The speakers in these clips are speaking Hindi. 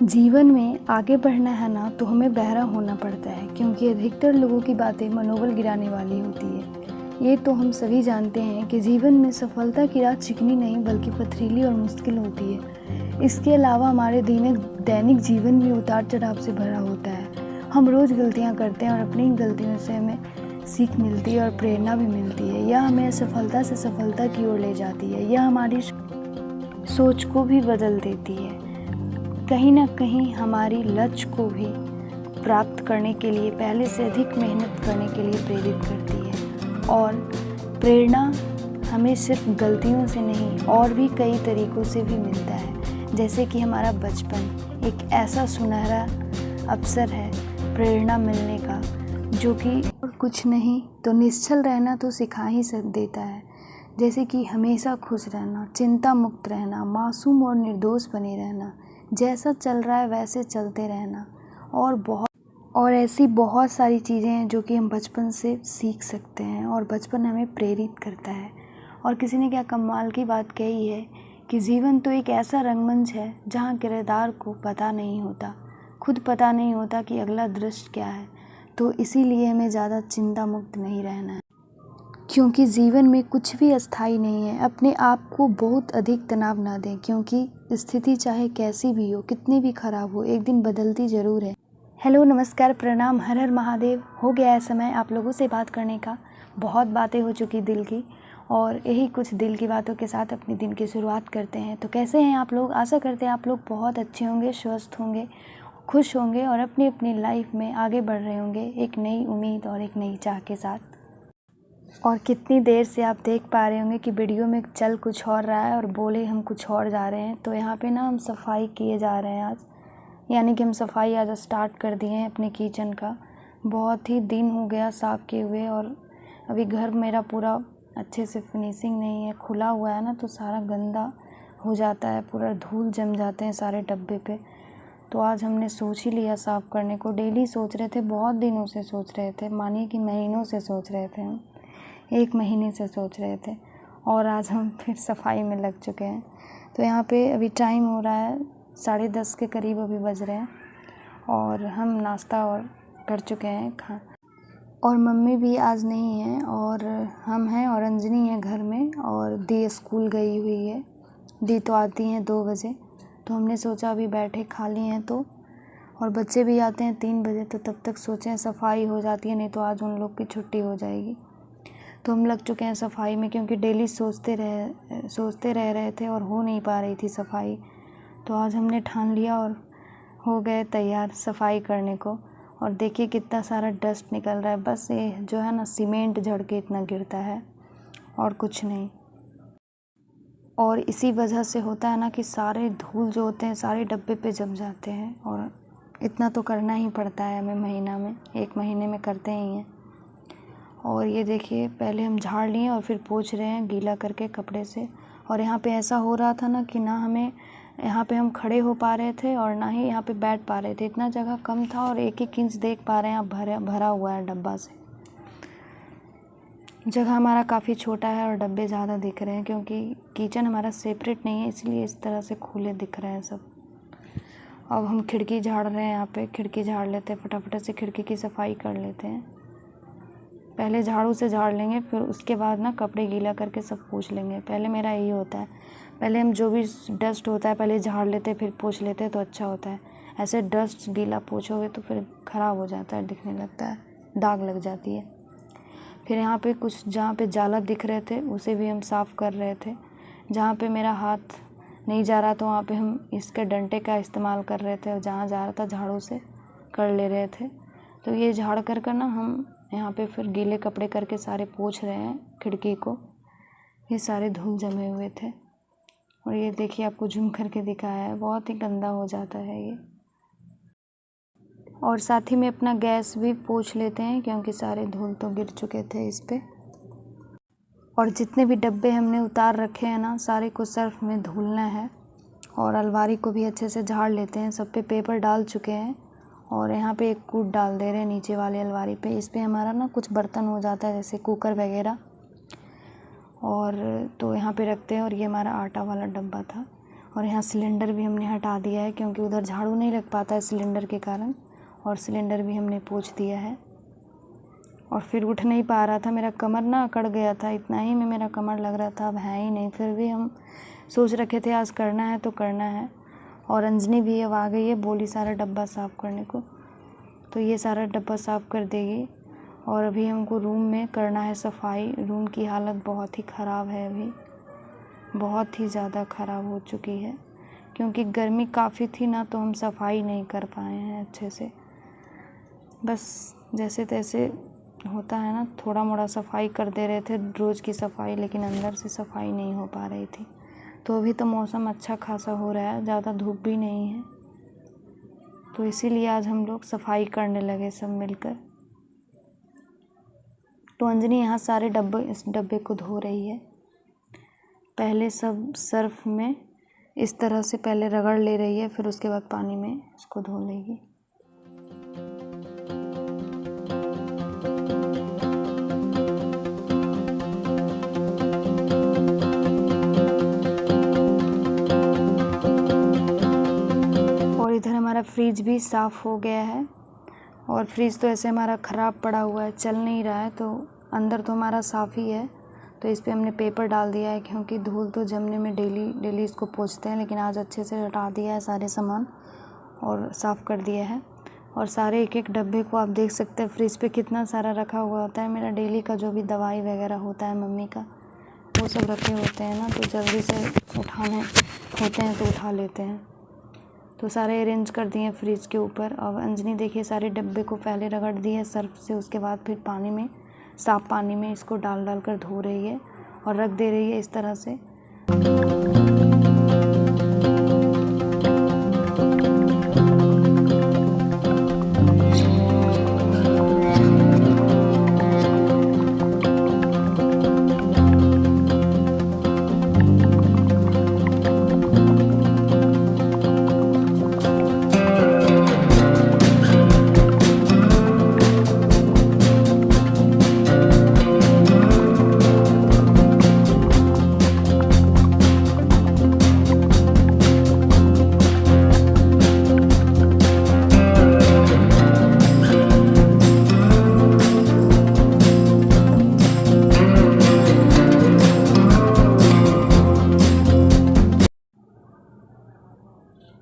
जीवन में आगे बढ़ना है ना तो हमें बहरा होना पड़ता है, क्योंकि अधिकतर लोगों की बातें मनोबल गिराने वाली होती है। ये तो हम सभी जानते हैं कि जीवन में सफलता की राह चिकनी नहीं बल्कि पथरीली और मुश्किल होती है। इसके अलावा हमारे दैनिक जीवन भी उतार चढ़ाव से भरा होता है। हम रोज़ गलतियाँ करते हैं और अपनी गलतियों से हमें सीख मिलती है और प्रेरणा भी मिलती है। यह हमें असफलता से सफलता की ओर ले जाती है। यह हमारी सोच को भी बदल देती है। कहीं ना कहीं हमारी लक्ष्य को भी प्राप्त करने के लिए पहले से अधिक मेहनत करने के लिए प्रेरित करती है। और प्रेरणा हमें सिर्फ गलतियों से नहीं और भी कई तरीक़ों से भी मिलता है। जैसे कि हमारा बचपन एक ऐसा सुनहरा अवसर है प्रेरणा मिलने का, जो कि और कुछ नहीं तो निश्चल रहना तो सिखा ही देता है। जैसे कि हमेशा खुश रहना, चिंता मुक्त रहना, मासूम और निर्दोष बने रहना, जैसा चल रहा है वैसे चलते रहना, और ऐसी बहुत सारी चीज़ें हैं जो कि हम बचपन से सीख सकते हैं और बचपन हमें प्रेरित करता है। और किसी ने क्या कमाल की बात कही है कि जीवन तो एक ऐसा रंगमंच है जहाँ किरदार को पता नहीं होता, खुद पता नहीं होता कि अगला दृश्य क्या है। तो इसीलिए हमें ज़्यादा चिंता मुक्त नहीं रहना है, क्योंकि जीवन में कुछ भी अस्थायी नहीं है। अपने आप को बहुत अधिक तनाव ना दें, क्योंकि स्थिति चाहे कैसी भी हो, कितनी भी ख़राब हो, एक दिन बदलती ज़रूर है। हेलो, नमस्कार, प्रणाम, हर हर महादेव। हो गया है समय आप लोगों से बात करने का। बहुत बातें हो चुकी दिल की, और यही कुछ दिल की बातों के साथ अपने दिन की शुरुआत करते हैं। तो कैसे हैं आप लोग? आशा करते हैं आप लोग बहुत अच्छे होंगे, स्वस्थ होंगे, खुश होंगे और अपनी अपनी लाइफ में आगे बढ़ रहे होंगे एक नई उम्मीद और एक नई चाह के साथ। और कितनी देर से आप देख पा रहे होंगे कि वीडियो में चल कुछ और रहा है और बोले हम कुछ और जा रहे हैं। तो यहाँ पे ना हम सफाई किए जा रहे हैं आज, यानी कि हम सफाई आज स्टार्ट कर दिए हैं अपने किचन का। बहुत ही दिन हो गया साफ़ किए हुए, और अभी घर मेरा पूरा अच्छे से फिनिशिंग नहीं है, खुला हुआ है ना, तो सारा गंदा हो जाता है, पूरा धूल जम जाते हैं सारे डब्बे पे। तो आज हमने सोच ही लिया साफ़ करने को। डेली सोच रहे थे, बहुत दिनों से सोच रहे थे, मानिए कि महीनों से सोच रहे थे हम, 1 महीने से सोच रहे थे, और आज हम फिर सफाई में लग चुके हैं। तो यहाँ पे अभी टाइम हो रहा है 10:30 के करीब अभी बज रहे हैं, और हम नाश्ता और कर चुके हैं और मम्मी भी आज नहीं है, और हम हैं और अंजनी है घर में, और दी स्कूल गई हुई है। दी तो आती हैं 2 बजे, तो हमने सोचा अभी बैठे खाली हैं तो, और बच्चे भी आते हैं 3 बजे, तो तब तक सोचें सफाई हो जाती है, नहीं तो आज उन लोग की छुट्टी हो जाएगी। तो हम लग चुके हैं सफाई में, क्योंकि डेली सोचते रह रहे थे और हो नहीं पा रही थी सफाई। तो आज हमने ठान लिया और हो गए तैयार सफाई करने को। और देखिए कितना सारा डस्ट निकल रहा है, बस ये जो है ना सीमेंट झड़ के इतना गिरता है और कुछ नहीं। और इसी वजह से होता है ना कि सारे धूल जो होते हैं सारे डब्बे पे जम जाते हैं, और इतना तो करना ही पड़ता है हमें, 1 महीने में करते ही हैं। और ये देखिए पहले हम झाड़ लिए और फिर पोंछ रहे हैं गीला करके कपड़े से। और यहाँ पे ऐसा हो रहा था ना कि ना हमें यहाँ पे हम खड़े हो पा रहे थे और ना ही यहाँ पे बैठ पा रहे थे, इतना जगह कम था, और 1-1 इंच देख पा रहे हैं आप भरा हुआ है डब्बा से। जगह हमारा काफ़ी छोटा है और डब्बे ज़्यादा दिख रहे हैं, क्योंकि किचन हमारा सेपरेट नहीं है, इसलिए इस तरह से खुले दिख रहे हैं सब। अब हम खिड़की झाड़ रहे हैं, यहाँ पे खिड़की झाड़ लेते हैं, फटाफट से खिड़की की सफाई कर लेते हैं। पहले झाड़ू से झाड़ लेंगे, फिर उसके बाद ना कपड़े गीला करके सब पोंछ लेंगे। पहले मेरा यही होता है, पहले हम जो भी डस्ट होता है पहले झाड़ लेते फिर पोंछ लेते तो अच्छा होता है। ऐसे डस्ट गीला पोंछोगे तो फिर ख़राब हो जाता है, दिखने लगता है, दाग लग जाती है। फिर यहाँ पे कुछ जहाँ पे जाला दिख रहे थे उसे भी हम साफ़ कर रहे थे। जहाँ पे मेरा हाथ नहीं जा रहा तो वहाँ पे हम इसके डंडे का इस्तेमाल कर रहे थे, और जहाँ जा रहा था झाड़ू से कर ले रहे थे। तो ये झाड़ कर ना हम यहाँ पे फिर गीले कपड़े करके सारे पोंछ रहे हैं खिड़की को। ये सारे धूल जमे हुए थे, और ये देखिए आपको झूम करके दिखाया है, बहुत ही गंदा हो जाता है ये। और साथ ही में अपना गैस भी पोंछ लेते हैं, क्योंकि सारे धूल तो गिर चुके थे इस पे। और जितने भी डब्बे हमने उतार रखे हैं ना सारे को सर्फ में धुलना है, और अलमारी को भी अच्छे से झाड़ लेते हैं। सब पे पेपर डाल चुके हैं, और यहाँ पे एक कूट डाल दे रहे हैं नीचे वाले अलमारी पे। इस पे हमारा ना कुछ बर्तन हो जाता है, जैसे कुकर वगैरह, और तो यहाँ पे रखते हैं। और ये हमारा आटा वाला डब्बा था, और यहाँ सिलेंडर भी हमने हटा दिया है क्योंकि उधर झाड़ू नहीं लग पाता है सिलेंडर के कारण, और सिलेंडर भी हमने पोंछ दिया है। और फिर उठ नहीं पा रहा था, मेरा कमर ना अकड़ गया था, इतना ही में मेरा कमर लग रहा था, अब है ही नहीं। फिर भी हम सोच रखे थे आज करना है तो करना है। और अंजनी भी अब आ गई है, बोली सारा डब्बा साफ़ करने को, तो ये सारा डब्बा साफ़ कर देगी। और अभी हमको रूम में करना है सफाई। रूम की हालत बहुत ही ख़राब है, अभी बहुत ही ज़्यादा ख़राब हो चुकी है क्योंकि गर्मी काफ़ी थी ना, तो हम सफाई नहीं कर पाए हैं अच्छे से। बस जैसे तैसे होता है ना, थोड़ा मोड़ा सफाई कर दे रहे थे रोज़ की सफाई, लेकिन अंदर से सफाई नहीं हो पा रही थी। तो अभी तो मौसम अच्छा खासा हो रहा है, ज़्यादा धूप भी नहीं है, तो इसीलिए आज हम लोग सफाई करने लगे सब मिलकर। तो अंजनी यहाँ सारे इस डब्बे को धो रही है। पहले सब सर्फ में इस तरह से पहले रगड़ ले रही है, फिर उसके बाद पानी में इसको धो लेगी। और इधर हमारा फ्रिज भी साफ़ हो गया है। और फ्रिज तो ऐसे हमारा ख़राब पड़ा हुआ है, चल नहीं रहा है, तो अंदर तो हमारा साफ़ ही है। तो इस पे हमने पेपर डाल दिया है क्योंकि धूल तो जमने में डेली इसको पोंछते हैं, लेकिन आज अच्छे से हटा दिया है सारे सामान और साफ़ कर दिया है। और सारे एक एक डब्बे को आप देख सकते हैं, फ्रिज पे कितना सारा रखा हुआ होता है। मेरा डेली का जो भी दवाई वगैरह होता है मम्मी का, वो सब रखे होते हैं ना, तो जल्दी से उठाने होते हैं तो उठा लेते हैं। तो सारे अरेंज कर दिए हैं फ्रिज के ऊपर। अब अंजनी देखिए सारे डब्बे को पहले रगड़ दिए सर्फ से, उसके बाद फिर पानी में, साफ़ पानी में इसको डाल कर धो रही है और रख दे रही है इस तरह से।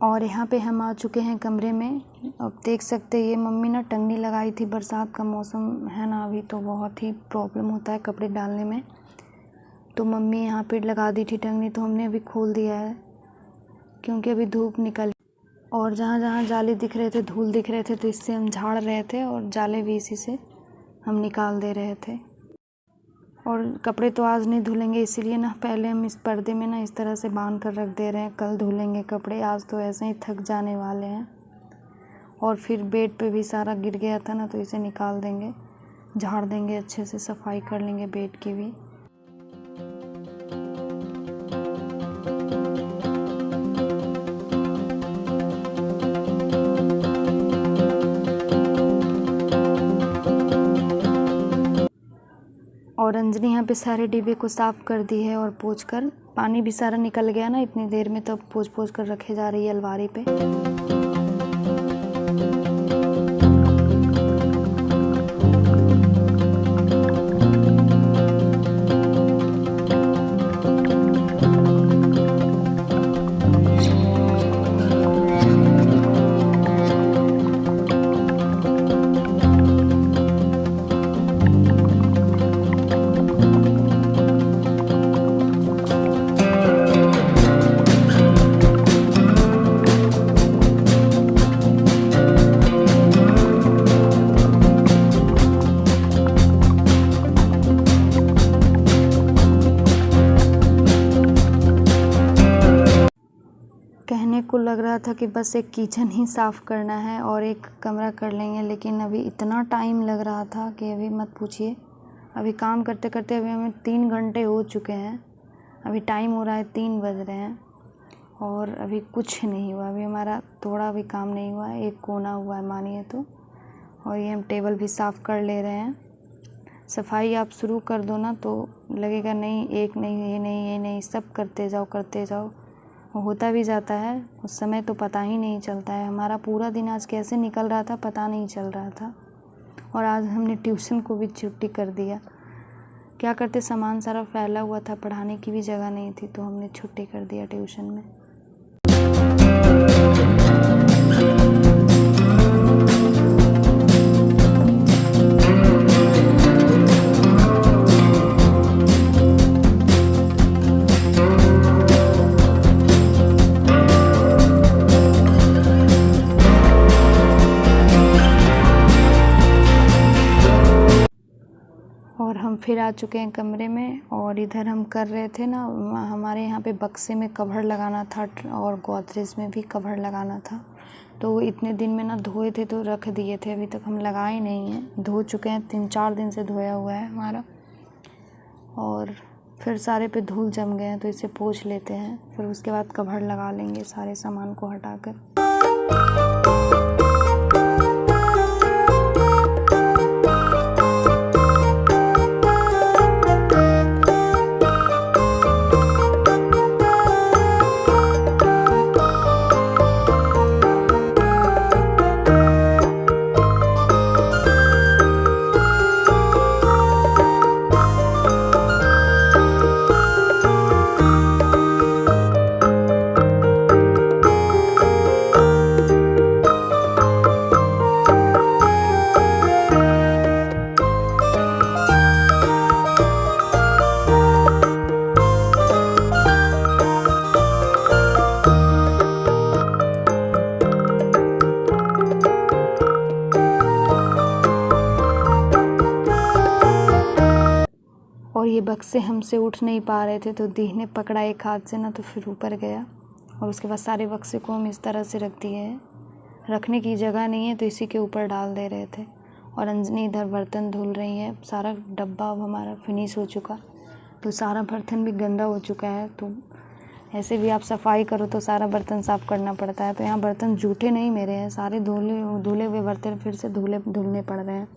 और यहाँ पे हम आ चुके हैं कमरे में। अब देख सकते हैं ये मम्मी ना टंगनी लगाई थी, बरसात का मौसम है ना अभी, तो बहुत ही प्रॉब्लम होता है कपड़े डालने में। तो मम्मी यहाँ पे लगा दी थी टंगनी, तो हमने अभी खोल दिया है क्योंकि अभी धूप निकल, और जहाँ जहाँ जाले दिख रहे थे, धूल दिख रहे थे, तो इससे हम झाड़ रहे थे और जाले भी इसी से हम निकाल दे रहे थे। और कपड़े तो आज नहीं धुलेंगे, इसीलिए ना पहले हम इस पर्दे में ना इस तरह से बांध कर रख दे रहे हैं, कल धुलेंगे कपड़े, आज तो ऐसे ही थक जाने वाले हैं। और फिर बेड पे भी सारा गिर गया था ना, तो इसे निकाल देंगे, झाड़ देंगे, अच्छे से सफाई कर लेंगे बेड की भी। और अंजनी यहाँ पे सारे डिब्बे को साफ़ कर दी है और पोंछ कर, पानी भी सारा निकल गया ना इतनी देर में, तो पोंछ कर रखे जा रही है अलमारी पे। कहने को लग रहा था कि बस एक किचन ही साफ़ करना है और एक कमरा कर लेंगे, लेकिन अभी इतना टाइम लग रहा था कि अभी मत पूछिए। अभी काम करते करते अभी हमें 3 घंटे हो चुके हैं। अभी टाइम हो रहा है 3 बज रहे हैं और अभी कुछ नहीं हुआ। अभी हमारा थोड़ा भी काम नहीं हुआ है, एक कोना हुआ है मानिए तो। और ये हम टेबल भी साफ़ कर ले रहे हैं। सफाई आप शुरू कर दो ना तो लगेगा नहीं, एक नहीं, ये नहीं, ये नहीं, सब करते जाओ होता भी जाता है, उस समय तो पता ही नहीं चलता है। हमारा पूरा दिन आज कैसे निकल रहा था पता नहीं चल रहा था। और आज हमने ट्यूशन को भी छुट्टी कर दिया। क्या करते, सामान सारा फैला हुआ था, पढ़ाने की भी जगह नहीं थी, तो हमने छुट्टी कर दिया ट्यूशन में। और हम फिर आ चुके हैं कमरे में। और इधर हम कर रहे थे ना, हमारे यहाँ पे बक्से में कवर लगाना था और गोदरेज में भी कवर लगाना था। तो इतने दिन में ना धोए थे तो रख दिए थे, अभी तक हम लगाए नहीं हैं। धो चुके हैं, 3-4 दिन से धोया हुआ है हमारा। और फिर सारे पे धूल जम गए हैं तो इसे पोंछ लेते हैं, फिर उसके बाद कवर लगा लेंगे सारे सामान को हटाकर। और ये बक्से हमसे उठ नहीं पा रहे थे, तो दी ने पकड़ा एक हाथ से ना, तो फिर ऊपर गया। और उसके बाद सारे बक्से को हम इस तरह से रख दिए हैं। रखने की जगह नहीं है तो इसी के ऊपर डाल दे रहे थे। और अंजनी इधर बर्तन धुल रही है। सारा डब्बा अब हमारा फिनिश हो चुका, तो सारा बर्तन भी गंदा हो चुका है। तो ऐसे भी आप सफाई करो तो सारा बर्तन साफ़ करना पड़ता है। तो यहाँ बर्तन जूठे नहीं मेरे हैं, सारे धुले हुए बर्तन फिर से धुलने पड़ रहे हैं।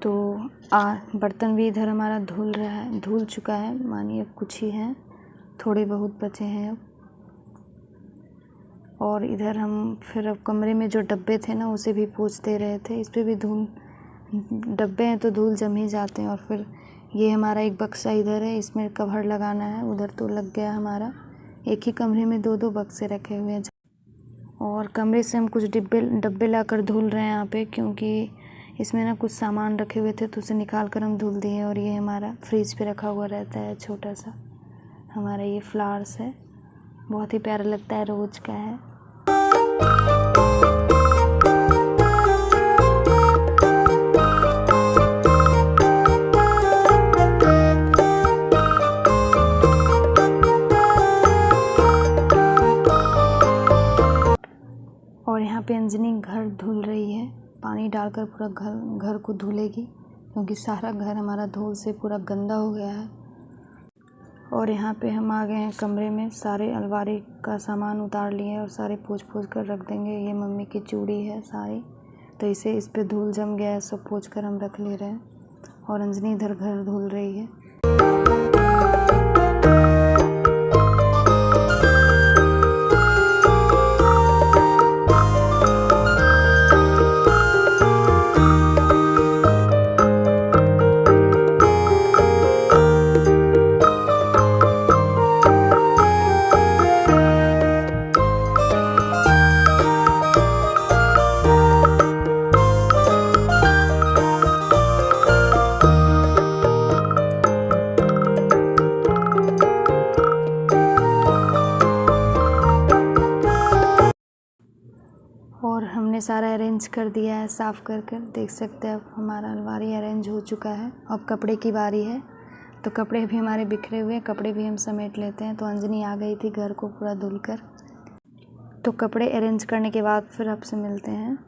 तो बर्तन भी इधर हमारा धुल चुका है, मानिए अब कुछ ही हैं, थोड़े बहुत बचे हैं अब। और इधर हम फिर अब कमरे में जो डब्बे थे ना उसे भी पोंछ दे रहे थे। इस पर भी डब्बे हैं तो धूल जम ही जाते हैं। और फिर ये हमारा एक बक्सा इधर है, इसमें कवर लगाना है, उधर तो लग गया हमारा। एक ही कमरे में 2-2 बक्से रखे हुए हैं। और कमरे से हम कुछ डब्बे लाकर धुल रहे हैं यहाँ पे, क्योंकि इसमें ना कुछ सामान रखे हुए थे तो उसे निकाल कर हम धुल दिए। और ये हमारा फ्रिज पे रखा हुआ रहता है छोटा सा, हमारा ये फ्लावर्स है, बहुत ही प्यारा लगता है, रोज का है। और यहाँ पे अंजनी घर धुल रही है, पानी डालकर पूरा घर को धुलेगी, क्योंकि सारा घर हमारा धूल से पूरा गंदा हो गया है। और यहाँ पे हम आ गए हैं कमरे में, सारे अलमारी का सामान उतार लिए और सारे पोंछ कर रख देंगे। ये मम्मी की चूड़ी है सारी, तो इस पे धूल जम गया है, सब पोंछ कर हम रख ले रहे हैं। और अंजनी इधर घर धुल रही है। और हमने सारा अरेंज कर दिया है, साफ़ कर देख सकते हैं। अब हमारा अलमारी अरेंज हो चुका है। अब कपड़े की बारी है, तो कपड़े भी हमारे बिखरे हुए हैं, कपड़े भी हम समेट लेते हैं। तो अंजनी आ गई थी घर को पूरा धुलकर। तो कपड़े अरेंज करने के बाद फिर आपसे मिलते हैं।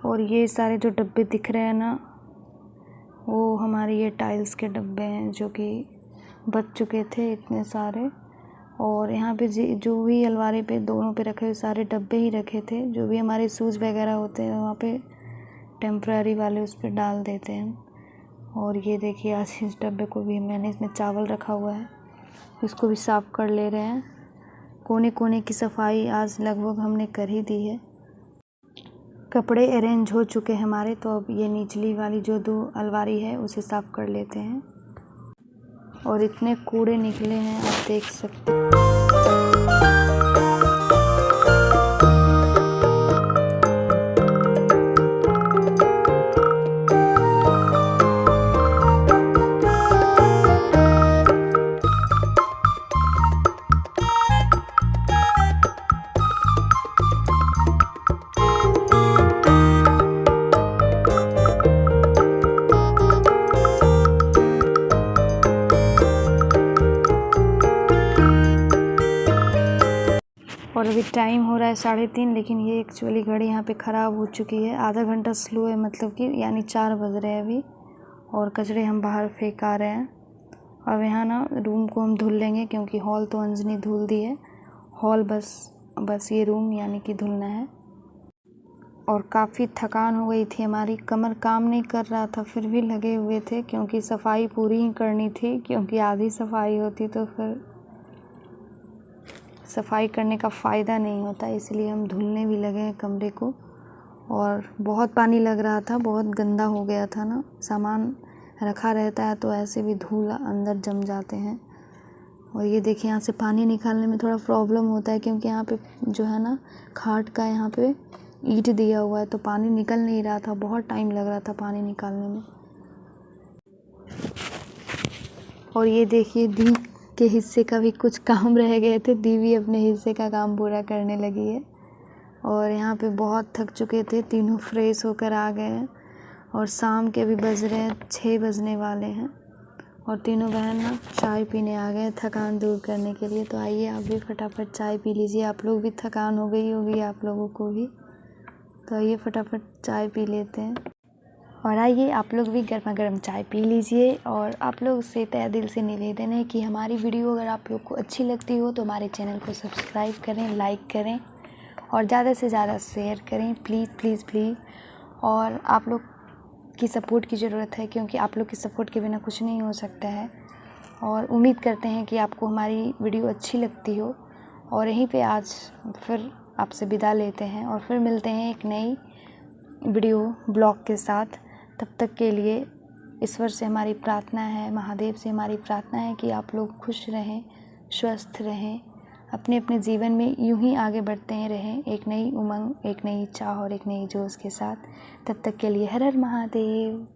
और ये सारे जो डब्बे दिख रहे हैं ना, वो हमारे ये टाइल्स के डब्बे हैं जो कि बच चुके थे इतने सारे। और यहाँ पे जो भी अलमारी पे दोनों पे रखे हुए सारे डब्बे ही रखे थे, जो भी हमारे शूज़ वगैरह होते हैं वहाँ पे टेम्पररी वाले उस पर डाल देते हैं। और ये देखिए आज इस डब्बे को भी मैंने, इसमें चावल रखा हुआ है, इसको भी साफ़ कर ले रहे हैं। कोने कोने की सफाई आज लगभग हमने कर ही दी है। कपड़े अरेंज हो चुके हैं हमारे, तो अब ये निचली वाली जो 2 अलमारी है उसे साफ़ कर लेते हैं। और इतने कूड़े निकले हैं आप देख सकते हैं। और अभी टाइम हो रहा है 3:30, लेकिन ये एक्चुअली घड़ी यहाँ पे ख़राब हो चुकी है। आधा घंटा स्लो है, मतलब कि यानी 4 बज रहे हैं अभी। और कचरे हम बाहर फेंक आ रहे हैं। अब यहाँ ना रूम को हम धुल लेंगे, क्योंकि हॉल तो अंजनी धुल दी है, हॉल बस ये रूम यानी कि धुलना है। और काफ़ी थकान हो गई थी हमारी, कमर काम नहीं कर रहा था, फिर भी लगे हुए थे क्योंकि सफाई पूरी ही करनी थी। क्योंकि आधी सफाई होती तो फिर सफाई करने का फ़ायदा नहीं होता, इसलिए हम धुलने भी लगे हैं कमरे को। और बहुत पानी लग रहा था, बहुत गंदा हो गया था ना, सामान रखा रहता है तो ऐसे भी धूल अंदर जम जाते हैं। और ये देखिए यहाँ से पानी निकालने में थोड़ा प्रॉब्लम होता है, क्योंकि यहाँ पे जो है ना खाट का यहाँ पे ईंट दिया हुआ है, तो पानी निकल नहीं रहा था, बहुत टाइम लग रहा था पानी निकालने में। और ये देखिए दी के हिस्से का भी कुछ काम रह गए थे, दी भी अपने हिस्से का काम पूरा करने लगी है। और यहाँ पे बहुत थक चुके थे, तीनों फ्रेश होकर आ गए हैं। और शाम के भी बज रहे हैं 6 बजने वाले हैं। और तीनों बहन ना चाय पीने आ गए थकान दूर करने के लिए। तो आइए आप भी फटाफट चाय पी लीजिए, आप लोग भी, थकान हो गई होगी आप लोगों को भी। तो आइए फटाफट चाय पी लेते हैं। और आइए आप लोग भी गर्मा गर्म चाय पी लीजिए। और आप लोग से तहे दिल से निवेदन है कि हमारी वीडियो अगर आप लोग को अच्छी लगती हो तो हमारे चैनल को सब्सक्राइब करें, लाइक करें और ज़्यादा से ज़्यादा शेयर करें, प्लीज़ प्लीज़ प्लीज़। और आप लोग की सपोर्ट की ज़रूरत है, क्योंकि आप लोग की सपोर्ट के बिना कुछ नहीं हो सकता है। और उम्मीद करते हैं कि आपको हमारी वीडियो अच्छी लगती हो। और यहीं पे आज फिर आपसे विदा लेते हैं और फिर मिलते हैं एक नई वीडियो ब्लॉग के साथ। तब तक के लिए ईश्वर से हमारी प्रार्थना है, महादेव से हमारी प्रार्थना है कि आप लोग खुश रहें, स्वस्थ रहें, अपने अपने जीवन में यूं ही आगे बढ़ते रहें, एक नई उमंग, एक नई चाह और एक नई जोश के साथ। तब तक के लिए हर हर महादेव।